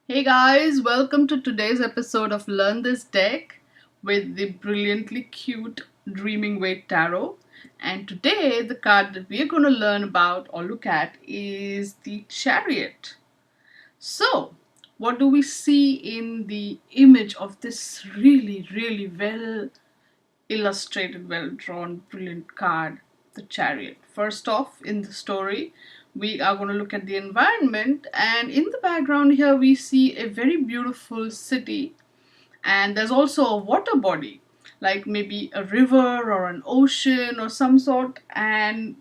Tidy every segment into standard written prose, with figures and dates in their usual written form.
Hey guys, welcome to today's episode of Learn This Deck with the brilliantly cute Dreaming Weight Tarot. And today, the card that we are going to learn about or look at is the Chariot. So, what do we see in the image of this really well illustrated, well drawn, brilliant card, the Chariot? First off, in the story, we are going to look at the environment, and in the background here, we see a very beautiful city, and there's also a water body, like maybe a river or an ocean or some sort, and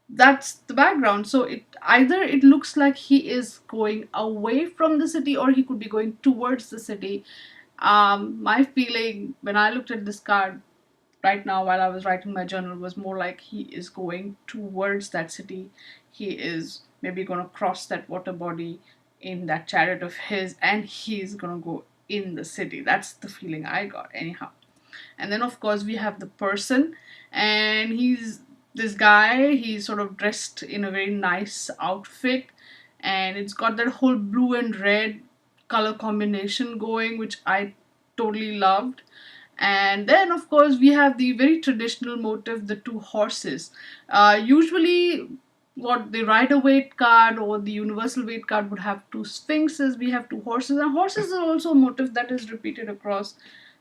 that's the background. So it looks like he is going away from the city or he could be going towards the city. My feeling when I looked at this card right now while I was writing my journal was more like he is going towards that city. He is maybe going to cross that water body in that chariot of his, and he's going to go in the city. That's the feeling I got, anyhow. And then, of course, we have the person, and he's this guy. He's sort of dressed in a very nice outfit, and it's got that whole blue and red color combination going, which I totally loved. And then, of course, we have the very traditional motif, the two horses. Usually, what the Rider Waite card or the Universal Weight card would have two sphinxes. We have two horses, and horses are also a motif that is repeated across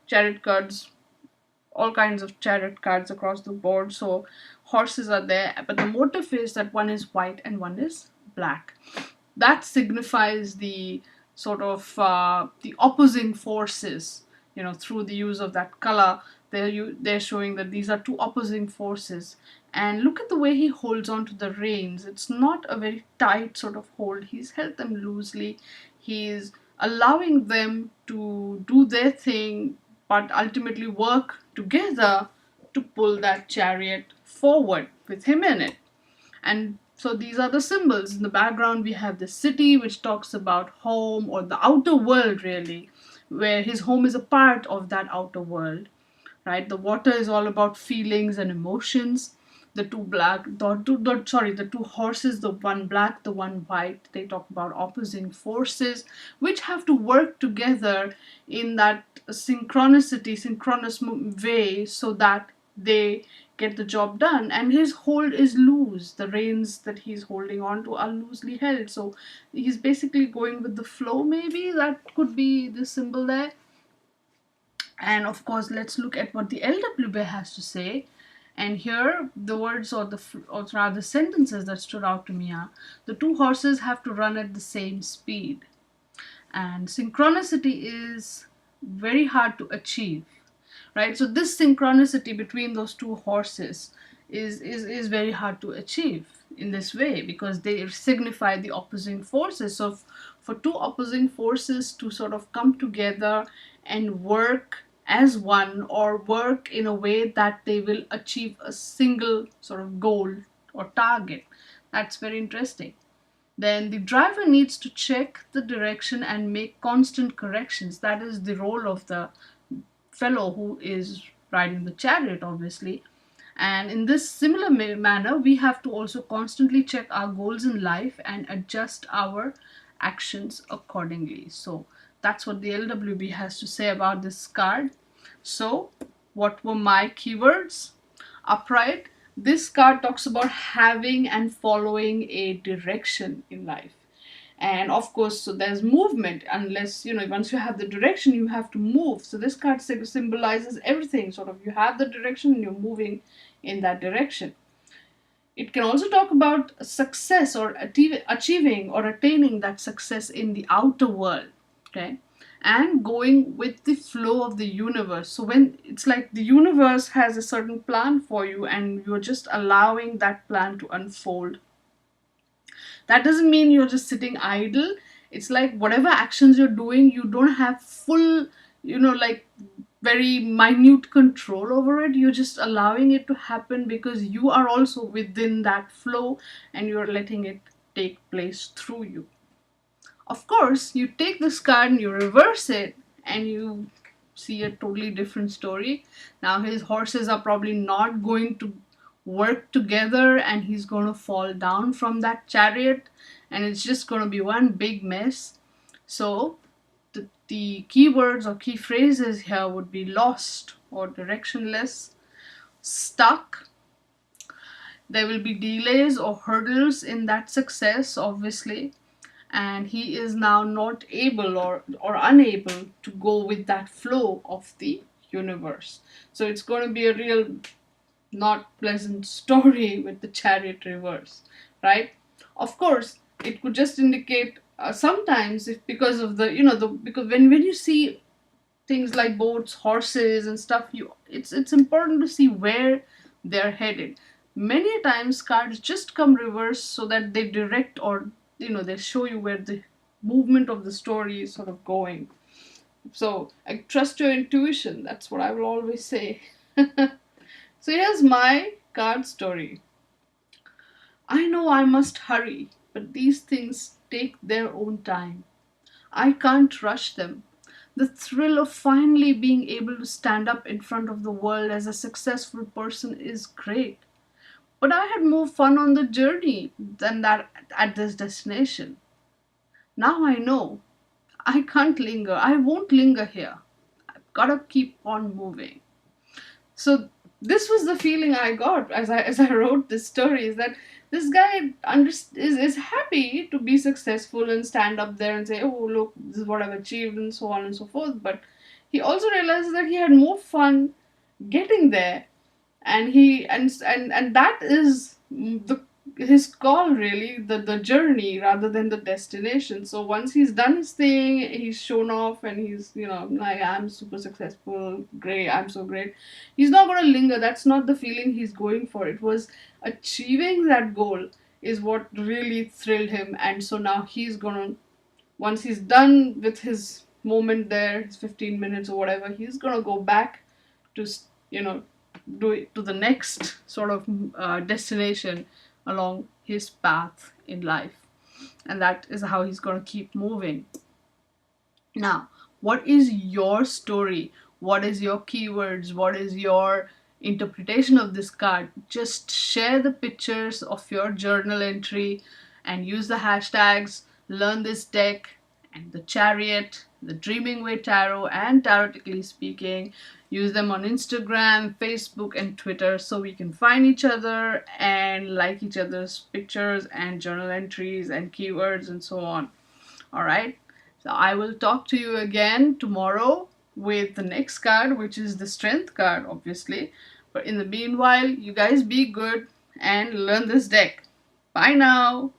chariot cards, all kinds of chariot cards across the board. So horses are there, but the motif is that one is white and one is black. That signifies the sort of the opposing forces. Through the use of that color, they're showing that these are two opposing forces. And look at the way he holds on to the reins. It's not a very tight sort of hold. He's held them loosely. He's allowing them to do their thing, but ultimately work together to pull that chariot forward with him in it. And so these are the symbols. In the background, we have the city, which talks about home or the outer world, really, where his home is a part of that outer world, right? The water is all about feelings and emotions. The two horses, the one black, the one white, they talk about opposing forces, which have to work together in that synchronous way so that they get the job done. And his hold is loose. The reins that he's holding on to are loosely held. So he's basically going with the flow, maybe. That could be the symbol there. And of course, let's look at what the LWB has to say. And here, the words or rather sentences that stood out to me are: the two horses have to run at the same speed. And synchronicity is very hard to achieve, right? So this synchronicity between those two horses is very hard to achieve in this way, because they signify the opposing forces. So for two opposing forces to sort of come together and work as one, or work in a way that they will achieve a single sort of goal or target, that's very interesting. Then the driver needs to check the direction and make constant corrections. That is the role of the fellow who is riding the chariot, obviously. And in this similar manner, we have to also constantly check our goals in life and adjust our actions accordingly. So that's what the LWB has to say about this card. So what were my keywords? Upright. This card talks about having and following a direction in life. And of course, so there's movement. Unless, once you have the direction, you have to move. So this card symbolizes everything. Sort of, you have the direction and you're moving in that direction. It can also talk about success, or achieving or attaining that success in the outer world. Okay. And going with the flow of the universe. So when it's like the universe has a certain plan for you and you're just allowing that plan to unfold. That doesn't mean you're just sitting idle. It's like whatever actions you're doing, you don't have full, like very minute control over it. You're just allowing it to happen because you are also within that flow and you're letting it take place through you. Of course, you take this card and you reverse it and you see a totally different story. Now his horses are probably not going to work together and he's going to fall down from that chariot and it's just going to be one big mess. So the keywords or key phrases here would be lost or directionless, stuck. There will be delays or hurdles in that success, obviously, and he is now not able or unable to go with that flow of the universe. So it's going to be a real not pleasant story with the chariot reverse, right? Of course, it could just indicate sometimes, if because of the because when you see things like boats, horses, and stuff, it's important to see where they're headed. Many times cards just come reverse so that they direct, or they show you where the movement of the story is sort of going. So I trust your intuition. That's what I will always say. So here's my card story. I know I must hurry, but these things take their own time. I can't rush them. The thrill of finally being able to stand up in front of the world as a successful person is great. But I had more fun on the journey than that at this destination. Now I know I can't linger. I won't linger here. I've got to keep on moving. So this was the feeling I got as I wrote this story, is that this guy is happy to be successful and stand up there and say, oh look, this is what I've achieved, and so on and so forth. But he also realizes that he had more fun getting there, and that is the his call, really, the journey rather than the destination. So once he's done his thing, he's shown off, and he's like, I'm super successful, great, I'm so great, he's not going to linger. That's not the feeling he's going for. It was achieving that goal is what really thrilled him. And so now he's gonna, once he's done with his moment there, his 15 minutes or whatever, he's gonna go back to you know do it to the next sort of destination along his path in life, and that is how he's gonna keep moving. Now, what is your story? What is your keywords? What is your interpretation of this card? Just share the pictures of your journal entry and use the hashtags learn this deck and the Chariot, the Dreaming Way Tarot, and Tarotically Speaking. Use them on Instagram, Facebook, and Twitter so we can find each other and like each other's pictures and journal entries and keywords and so on. All right. So I will talk to you again tomorrow with the next card, which is the Strength card, obviously. But in the meanwhile, you guys be good and learn this deck. Bye now.